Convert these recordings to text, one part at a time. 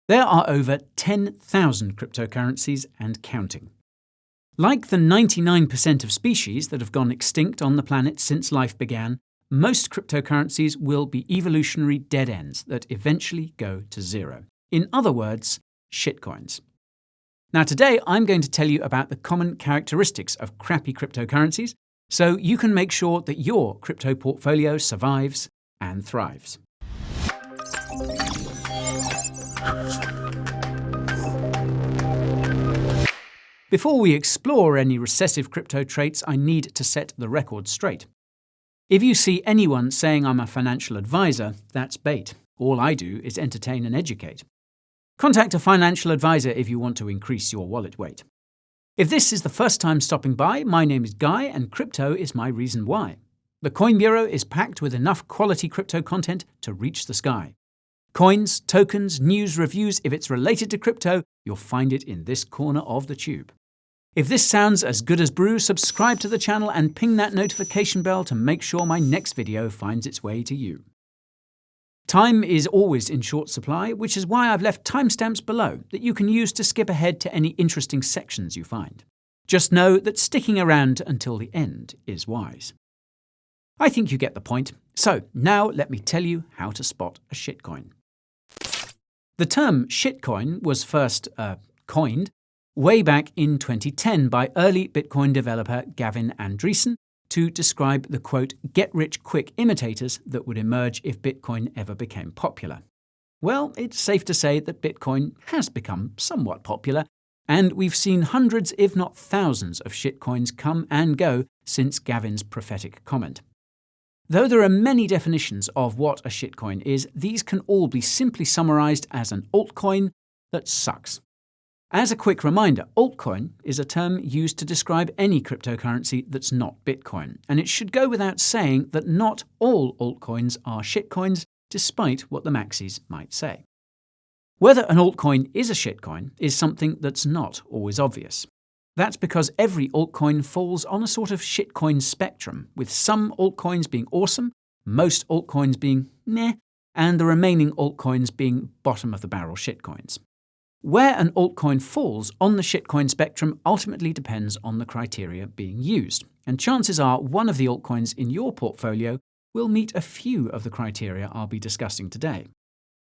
There are over 10,000 cryptocurrencies and counting. Like the 99% of species that have gone extinct on the planet since life began, most cryptocurrencies will be evolutionary dead ends that eventually go to zero. In other words, shitcoins. Now today I'm going to tell you about the common characteristics of crappy cryptocurrencies so you can make sure that your crypto portfolio survives and thrives. Before we explore any recessive crypto traits, I need to set the record straight. If you see anyone saying I'm a financial advisor, that's bait. All I do is entertain and educate. Contact a financial advisor if you want to increase your wallet weight. If this is the first time stopping by, my name is Guy and crypto is my reason why. The Coin Bureau is packed with enough quality crypto content to reach the sky. Coins, tokens, news, reviews, if it's related to crypto, you'll find it in this corner of the tube. If this sounds as good as brew, subscribe to the channel and ping that notification bell to make sure my next video finds its way to you. Time is always in short supply, which is why I've left timestamps below that you can use to skip ahead to any interesting sections you find. Just know that sticking around until the end is wise. I think you get the point, so now let me tell you how to spot a shitcoin. The term shitcoin was first coined way back in 2010 by early Bitcoin developer Gavin Andresen to describe the, quote, get-rich-quick imitators that would emerge if Bitcoin ever became popular. Well, it's safe to say that Bitcoin has become somewhat popular, and we've seen hundreds, if not thousands, of shitcoins come and go since Gavin's prophetic comment. Though there are many definitions of what a shitcoin is, these can all be simply summarized as an altcoin that sucks. As a quick reminder, altcoin is a term used to describe any cryptocurrency that's not Bitcoin, and it should go without saying that not all altcoins are shitcoins, despite what the maxis might say. Whether an altcoin is a shitcoin is something that's not always obvious. That's because every altcoin falls on a sort of shitcoin spectrum, with some altcoins being awesome, most altcoins being meh, and the remaining altcoins being bottom-of-the-barrel shitcoins. Where an altcoin falls on the shitcoin spectrum ultimately depends on the criteria being used, and chances are one of the altcoins in your portfolio will meet a few of the criteria I'll be discussing today.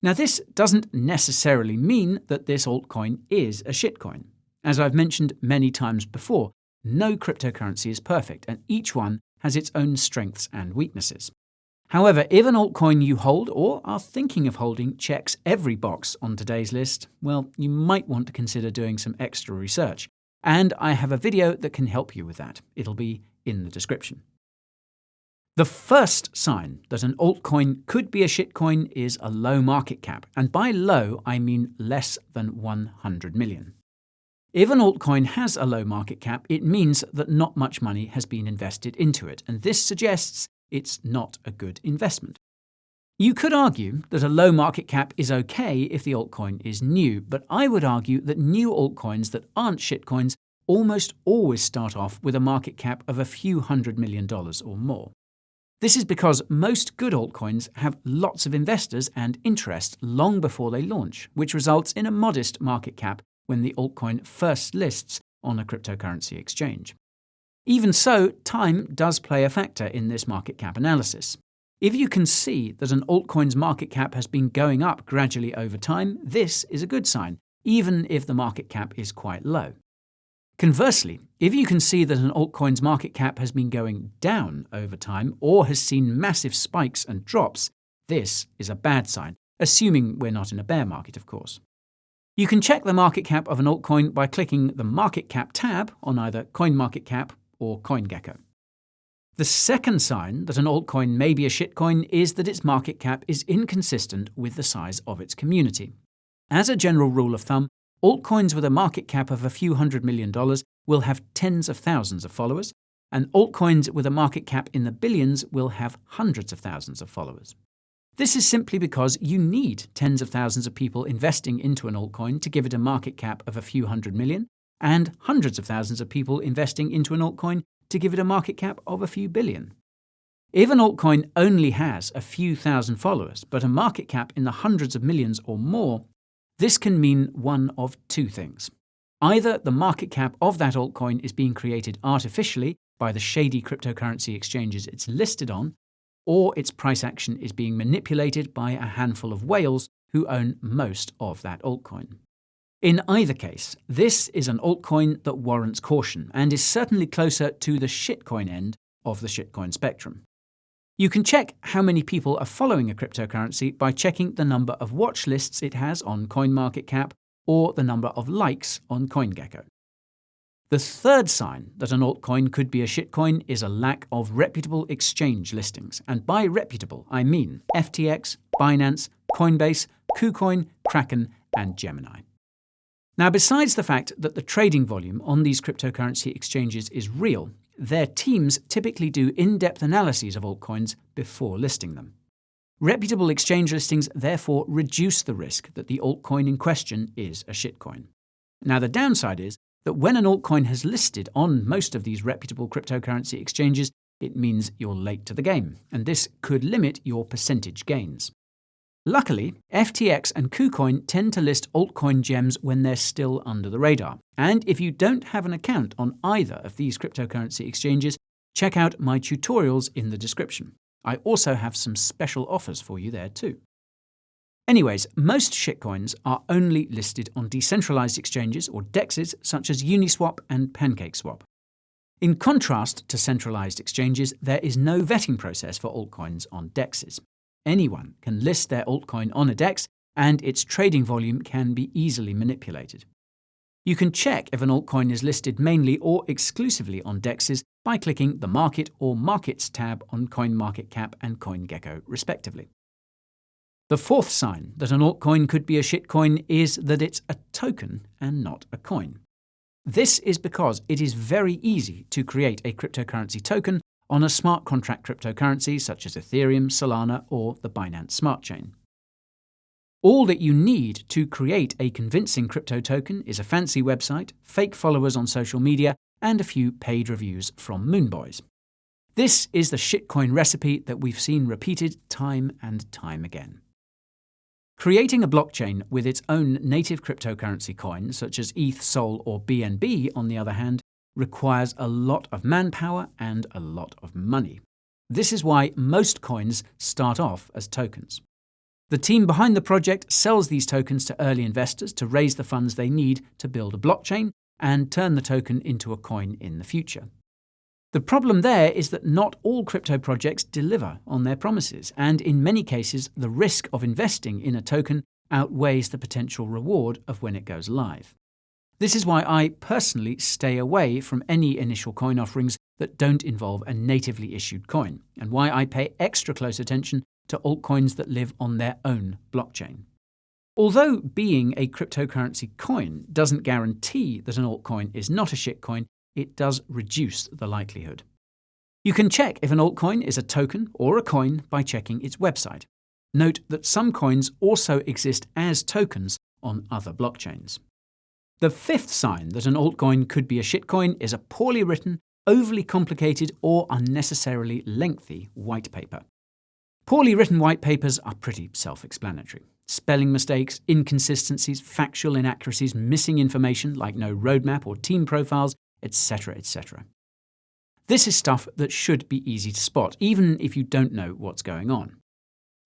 Now, this doesn't necessarily mean that this altcoin is a shitcoin. As I've mentioned many times before, no cryptocurrency is perfect, and each one has its own strengths and weaknesses. However, if an altcoin you hold or are thinking of holding checks every box on today's list, well, you might want to consider doing some extra research. And I have a video that can help you with that. It'll be in the description. The first sign that an altcoin could be a shitcoin is a low market cap. And by low, I mean less than 100 million. If an altcoin has a low market cap, it means that not much money has been invested into it, and this suggests it's not a good investment. You could argue that a low market cap is okay if the altcoin is new, but I would argue that new altcoins that aren't shitcoins almost always start off with a market cap of a few $100 million or more. This is because most good altcoins have lots of investors and interest long before they launch, which results in a modest market cap when the altcoin first lists on a cryptocurrency exchange. Even so, time does play a factor in this market cap analysis. If you can see that an altcoin's market cap has been going up gradually over time, this is a good sign, even if the market cap is quite low. Conversely, if you can see that an altcoin's market cap has been going down over time or has seen massive spikes and drops, this is a bad sign, assuming we're not in a bear market, of course. You can check the market cap of an altcoin by clicking the Market Cap tab on either CoinMarketCap or CoinGecko. The second sign that an altcoin may be a shitcoin is that its market cap is inconsistent with the size of its community. As a general rule of thumb, altcoins with a market cap of a few $100 million will have tens of thousands of followers, and altcoins with a market cap in the billions will have hundreds of thousands of followers. This is simply because you need tens of thousands of people investing into an altcoin to give it a market cap of a few $100 million, and hundreds of thousands of people investing into an altcoin to give it a market cap of a few billion. If an altcoin only has a few thousand followers, but a market cap in the hundreds of millions or more, This can mean one of two things. Either the market cap of that altcoin is being created artificially by the shady cryptocurrency exchanges it's listed on, or its price action is being manipulated by a handful of whales who own most of that altcoin. In either case, this is an altcoin that warrants caution and is certainly closer to the shitcoin end of the shitcoin spectrum. You can check how many people are following a cryptocurrency by checking the number of watch lists it has on CoinMarketCap or the number of likes on CoinGecko. The third sign that an altcoin could be a shitcoin is a lack of reputable exchange listings. And by reputable, I mean FTX, Binance, Coinbase, KuCoin, Kraken, and Gemini. Now, besides the fact that the trading volume on these cryptocurrency exchanges is real, their teams typically do in-depth analyses of altcoins before listing them. Reputable exchange listings therefore reduce the risk that the altcoin in question is a shitcoin. Now, the downside is that when an altcoin has listed on most of these reputable cryptocurrency exchanges, it means you're late to the game, and this could limit your percentage gains. Luckily, FTX and KuCoin tend to list altcoin gems when they're still under the radar. And if you don't have an account on either of these cryptocurrency exchanges, check out my tutorials in the description. I also have some special offers for you there too. Anyways, most shitcoins are only listed on decentralized exchanges or DEXs such as Uniswap and PancakeSwap. In contrast to centralized exchanges, there is no vetting process for altcoins on DEXs. Anyone can list their altcoin on a DEX, and its trading volume can be easily manipulated. You can check if an altcoin is listed mainly or exclusively on DEXs by clicking the Market or Markets tab on CoinMarketCap and CoinGecko, respectively. The fourth sign that an altcoin could be a shitcoin is that it's a token and not a coin. This is because it is very easy to create a cryptocurrency token on a smart contract cryptocurrency such as Ethereum, Solana, or the Binance Smart Chain. All that you need to create a convincing crypto token is a fancy website, fake followers on social media, and a few paid reviews from Moonboys. This is the shitcoin recipe that we've seen repeated time and time again. Creating a blockchain with its own native cryptocurrency coin, such as ETH, Sol, or BNB, on the other hand, requires a lot of manpower and a lot of money. This is why most coins start off as tokens. The team behind the project sells these tokens to early investors to raise the funds they need to build a blockchain and turn the token into a coin in the future. The problem there is that not all crypto projects deliver on their promises, and in many cases, the risk of investing in a token outweighs the potential reward of when it goes live. This is why I personally stay away from any initial coin offerings that don't involve a natively issued coin, and why I pay extra close attention to altcoins that live on their own blockchain. Although being a cryptocurrency coin doesn't guarantee that an altcoin is not a shitcoin, it does reduce the likelihood. You can check if an altcoin is a token or a coin by checking its website. Note that some coins also exist as tokens on other blockchains. The fifth sign that an altcoin could be a shitcoin is a poorly written, overly complicated, or unnecessarily lengthy white paper. Poorly written white papers are pretty self-explanatory. Spelling mistakes, inconsistencies, factual inaccuracies, missing information like no roadmap or team profiles, etc., etc. This is stuff that should be easy to spot, even if you don't know what's going on.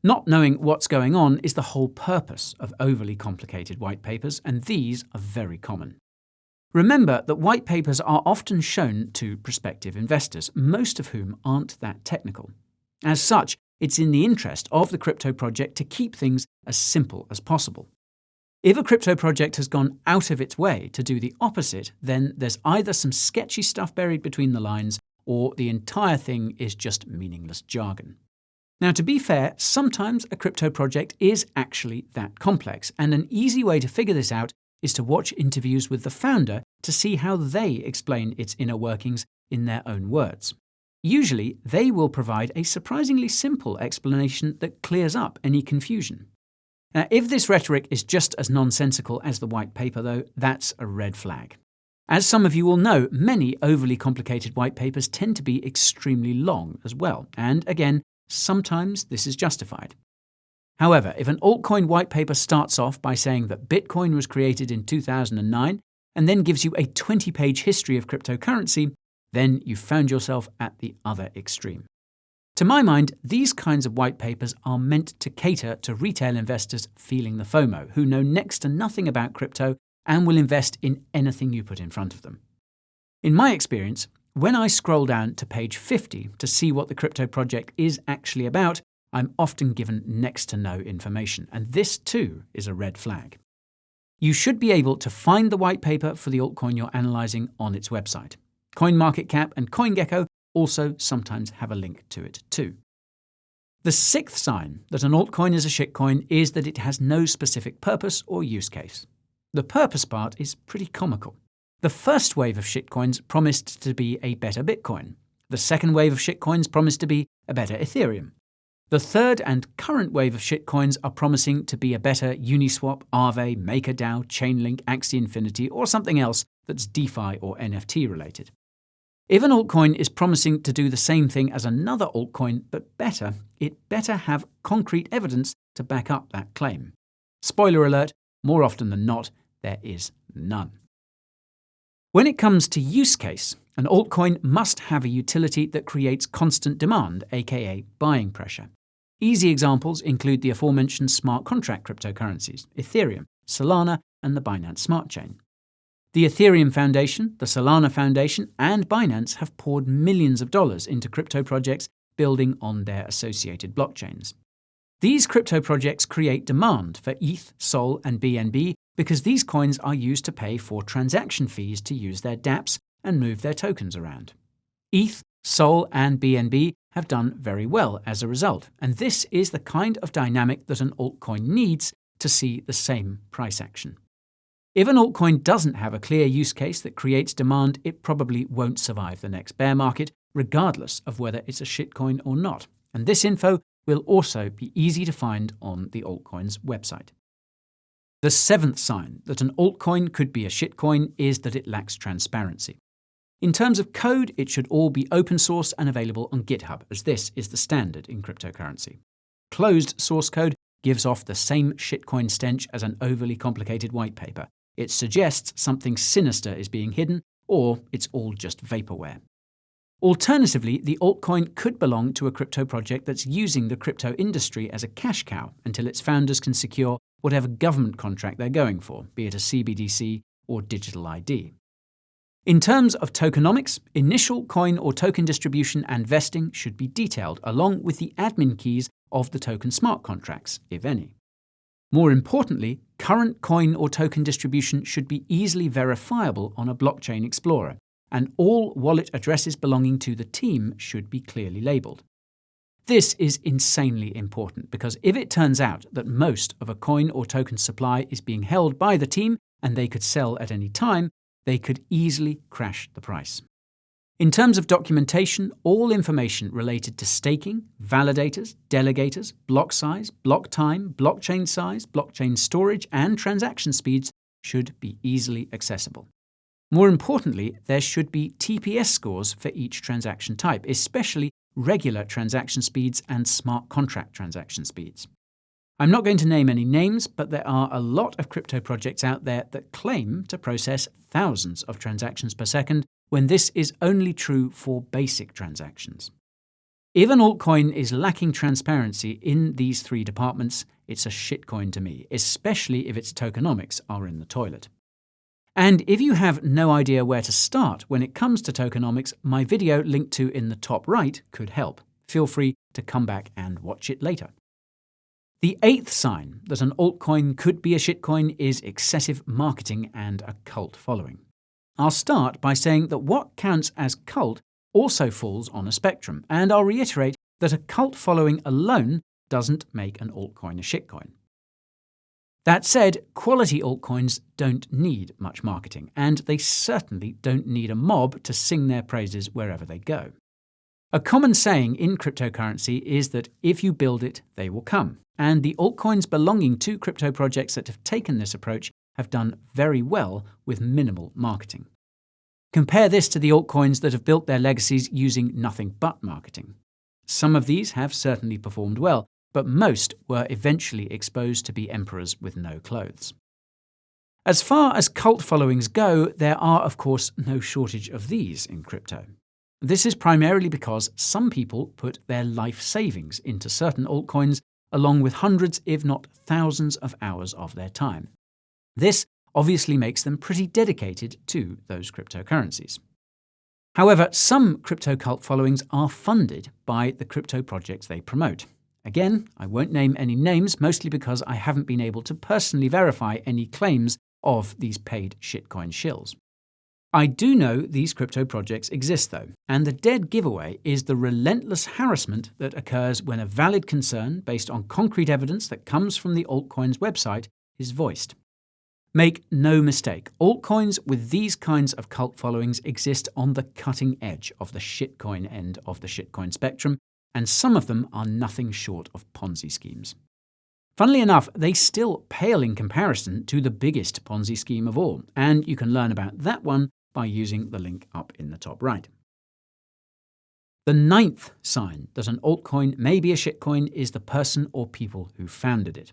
Not knowing what's going on is the whole purpose of overly complicated white papers, and these are very common. Remember that white papers are often shown to prospective investors, most of whom aren't that technical. As such, it's in the interest of the crypto project to keep things as simple as possible. If a crypto project has gone out of its way to do the opposite, then there's either some sketchy stuff buried between the lines, or the entire thing is just meaningless jargon. Now, to be fair, sometimes a crypto project is actually that complex, and an easy way to figure this out is to watch interviews with the founder to see how they explain its inner workings in their own words. Usually, they will provide a surprisingly simple explanation that clears up any confusion. Now, if this rhetoric is just as nonsensical as the white paper, though, that's a red flag. As some of you will know, many overly complicated white papers tend to be extremely long as well, and again, sometimes this is justified. However, if an altcoin white paper starts off by saying that Bitcoin was created in 2009 and then gives you a 20-page history of cryptocurrency, then you've found yourself at the other extreme. To my mind, these kinds of white papers are meant to cater to retail investors feeling the FOMO, who know next to nothing about crypto and will invest in anything you put in front of them. In my experience, when I scroll down to page 50 to see what the crypto project is actually about, I'm often given next to no information, and this too is a red flag. You should be able to find the white paper for the altcoin you're analysing on its website. CoinMarketCap and CoinGecko also sometimes have a link to it too. The sixth sign that an altcoin is a shitcoin is that it has no specific purpose or use case. The purpose part is pretty comical. The first wave of shitcoins promised to be a better Bitcoin. The second wave of shitcoins promised to be a better Ethereum. The third and current wave of shitcoins are promising to be a better Uniswap, Aave, MakerDAO, Chainlink, Axie Infinity, or something else that's DeFi or NFT related. If an altcoin is promising to do the same thing as another altcoin but better, it better have concrete evidence to back up that claim. Spoiler alert, more often than not, there is none. When it comes to use case, an altcoin must have a utility that creates constant demand, aka buying pressure. Easy examples include the aforementioned smart contract cryptocurrencies, Ethereum, Solana, and the Binance Smart Chain. The Ethereum Foundation, the Solana Foundation, and Binance have poured millions of dollars into crypto projects building on their associated blockchains. These crypto projects create demand for ETH, SOL, and BNB because these coins are used to pay for transaction fees to use their dApps and move their tokens around. ETH, SOL, and BNB have done very well as a result, and this is the kind of dynamic that an altcoin needs to see the same price action. If an altcoin doesn't have a clear use case that creates demand, it probably won't survive the next bear market, regardless of whether it's a shitcoin or not. And this info will also be easy to find on the altcoin's website. The seventh sign that an altcoin could be a shitcoin is that it lacks transparency. In terms of code, it should all be open source and available on GitHub, as this is the standard in cryptocurrency. Closed source code gives off the same shitcoin stench as an overly complicated white paper. It suggests something sinister is being hidden, or it's all just vaporware. Alternatively, the altcoin could belong to a crypto project that's using the crypto industry as a cash cow until its founders can secure whatever government contract they're going for, be it a CBDC or digital ID. In terms of tokenomics, initial coin or token distribution and vesting should be detailed, along with the admin keys of the token smart contracts, if any. More importantly, current coin or token distribution should be easily verifiable on a blockchain explorer, and all wallet addresses belonging to the team should be clearly labeled. This is insanely important because if it turns out that most of a coin or token supply is being held by the team and they could sell at any time, they could easily crash the price. In terms of documentation, all information related to staking, validators, delegators, block size, block time, blockchain size, blockchain storage, and transaction speeds should be easily accessible. More importantly, there should be TPS scores for each transaction type, especially regular transaction speeds and smart contract transaction speeds. I'm not going to name any names, but there are a lot of crypto projects out there that claim to process thousands of transactions per second when this is only true for basic transactions. If an altcoin is lacking transparency in these three departments, it's a shitcoin to me, especially if its tokenomics are in the toilet. And if you have no idea where to start when it comes to tokenomics, my video linked to in the top right could help. Feel free to come back and watch it later. The eighth sign that an altcoin could be a shitcoin is excessive marketing and a cult following. I'll start by saying that what counts as cult also falls on a spectrum, and I'll reiterate that a cult following alone doesn't make an altcoin a shitcoin. That said, quality altcoins don't need much marketing, and they certainly don't need a mob to sing their praises wherever they go. A common saying in cryptocurrency is that if you build it, they will come, and the altcoins belonging to crypto projects that have taken this approach have done very well with minimal marketing. Compare this to the altcoins that have built their legacies using nothing but marketing. Some of these have certainly performed well, but most were eventually exposed to be emperors with no clothes. As far as cult followings go, there are, of course, no shortage of these in crypto. This is primarily because some people put their life savings into certain altcoins, along with hundreds, if not thousands, of hours of their time. This obviously makes them pretty dedicated to those cryptocurrencies. However, some crypto cult followings are funded by the crypto projects they promote. Again, I won't name any names, mostly because I haven't been able to personally verify any claims of these paid shitcoin shills. I do know these crypto projects exist though, and the dead giveaway is the relentless harassment that occurs when a valid concern based on concrete evidence that comes from the altcoin's website is voiced. Make no mistake, altcoins with these kinds of cult followings exist on the cutting edge of the shitcoin end of the shitcoin spectrum, and some of them are nothing short of Ponzi schemes. Funnily enough, they still pale in comparison to the biggest Ponzi scheme of all, and you can learn about that one by using the link up in the top right. The 9th sign that an altcoin may be a shitcoin is the person or people who founded it.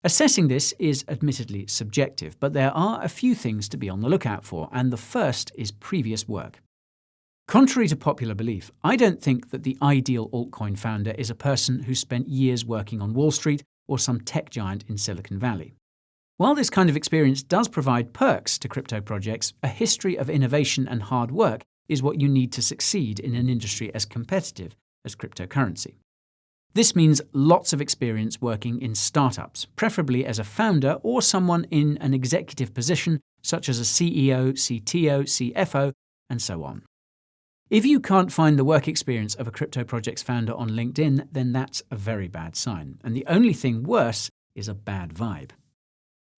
Assessing this is admittedly subjective, but there are a few things to be on the lookout for, and the first is previous work. Contrary to popular belief, I don't think that the ideal altcoin founder is a person who spent years working on Wall Street or some tech giant in Silicon Valley. While this kind of experience does provide perks to crypto projects, a history of innovation and hard work is what you need to succeed in an industry as competitive as cryptocurrency. This means lots of experience working in startups, preferably as a founder or someone in an executive position such as a CEO, CTO, CFO, and so on. If you can't find the work experience of a crypto project's founder on LinkedIn, then that's a very bad sign. And the only thing worse is a bad vibe.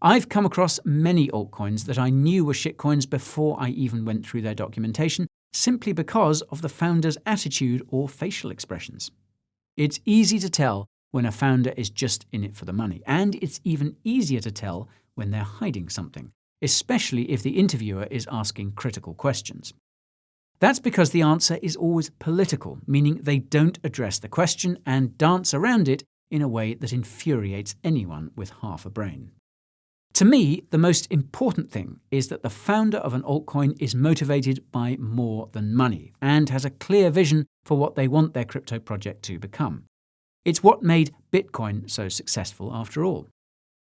I've come across many altcoins that I knew were shitcoins before I even went through their documentation, simply because of the founder's attitude or facial expressions. It's easy to tell when a founder is just in it for the money, and it's even easier to tell when they're hiding something, especially if the interviewer is asking critical questions. That's because the answer is always political, meaning they don't address the question and dance around it in a way that infuriates anyone with half a brain. To me, the most important thing is that the founder of an altcoin is motivated by more than money and has a clear vision for what they want their crypto project to become. It's what made Bitcoin so successful after all.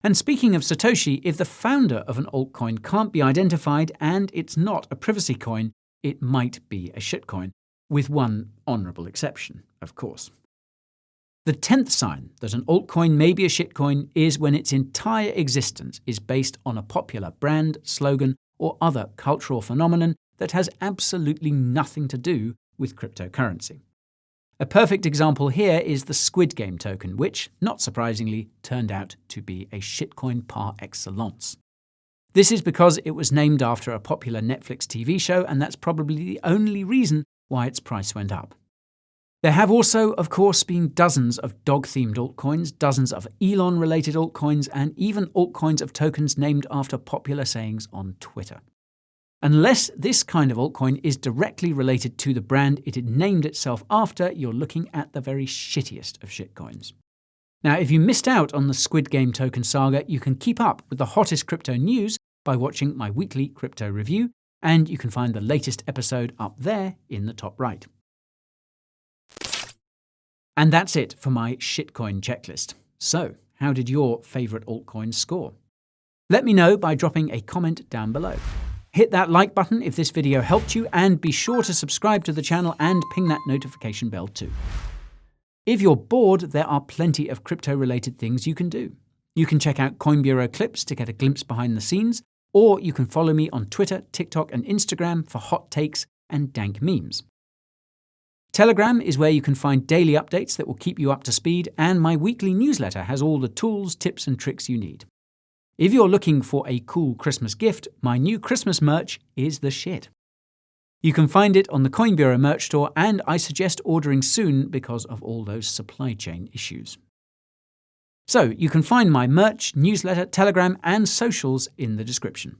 And speaking of Satoshi, if the founder of an altcoin can't be identified and it's not a privacy coin, it might be a shitcoin, with one honourable exception, of course. The 10th sign that an altcoin may be a shitcoin is when its entire existence is based on a popular brand, slogan, or other cultural phenomenon that has absolutely nothing to do with cryptocurrency. A perfect example here is the Squid Game token, which, not surprisingly, turned out to be a shitcoin par excellence. This is because it was named after a popular Netflix TV show, and that's probably the only reason why its price went up. There have also, of course, been dozens of dog-themed altcoins, dozens of Elon-related altcoins, and even altcoins of tokens named after popular sayings on Twitter. Unless this kind of altcoin is directly related to the brand it had named itself after, you're looking at the very shittiest of shitcoins. Now, if you missed out on the Squid Game token saga, you can keep up with the hottest crypto news by watching my weekly crypto review, and you can find the latest episode up there in the top right. And that's it for my shitcoin checklist. So, how did your favourite altcoins score? Let me know by dropping a comment down below. Hit that like button if this video helped you, and be sure to subscribe to the channel and ping that notification bell too. If you're bored, there are plenty of crypto-related things you can do. You can check out Coin Bureau clips to get a glimpse behind the scenes, or you can follow me on Twitter, TikTok, and Instagram for hot takes and dank memes. Telegram is where you can find daily updates that will keep you up to speed, and my weekly newsletter has all the tools, tips, and tricks you need. If you're looking for a cool Christmas gift, my new Christmas merch is the shit. You can find it on the Coin Bureau merch store, and I suggest ordering soon because of all those supply chain issues. So, you can find my merch, newsletter, Telegram, and socials in the description.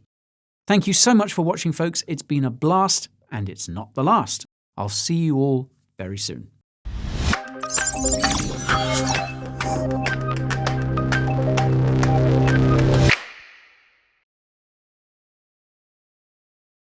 Thank you so much for watching, folks. It's been a blast, and it's not the last. I'll see you all very soon. Thanks.